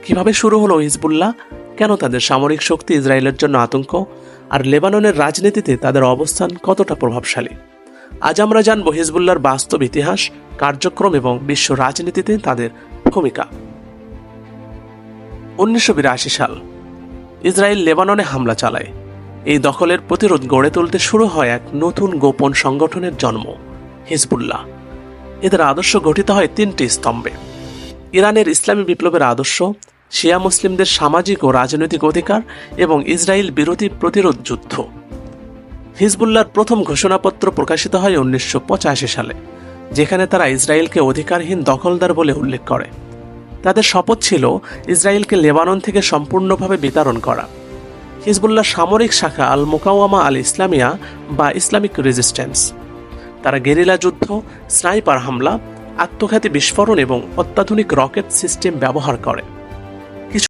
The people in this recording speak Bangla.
কিভাবে শুরু হলো হিজবুল্লাহ, কেন তাদের সামরিক শক্তি ইসরায়েলের জন্য আতঙ্ক, আর লেবাননের রাজনীতিতে তাদের অবস্থান কতটা প্রভাবশালী। আজ আমরা জানব হিজবুল্লাহর বাস্তব ইতিহাস, কার্যক্রম এবং বিশ্ব রাজনীতিতে তাদের ভূমিকা। 1982 সাল ইসরায়েল লেবাননে হামলা চালায়। এই দখলের প্রতিরোধ গড়ে তুলতে শুরু হয় এক নতুন গোপন সংগঠনের জন্ম, হিজবুল্লাহ। এদের আদর্শ গঠিত হয় 3টি স্তম্ভে: ইরানের ইসলামী বিপ্লবের আদর্শ, শিয়া মুসলিমদের সামাজিক ও রাজনৈতিক অধিকার এবং ইসরায়েল বিরোধী প্রতিরোধ যুদ্ধ। হিজবুল্লাহর প্রথম ঘোষণাপত্র প্রকাশিত হয় 1985 সালে, যেখানে তারা ইসরায়েলকে অধিকারহীন দখলদার বলে উল্লেখ করে। তাদের শপথ ছিল ইসরায়েলকে লেবানন থেকে সম্পূর্ণভাবে বিতাড়ন করা। হিজবুল্লাহ সামরিক শাখা আল মুকাওয়ামা আল ইসলামিয়া বা ইসলামিক রেজিস্ট্যান্স। তারা গেরিলা যুদ্ধ, স্নাইপার হামলা, আত্মঘাতী বিস্ফোরণ এবং অত্যাধুনিক রকেট সিস্টেম ব্যবহার করে।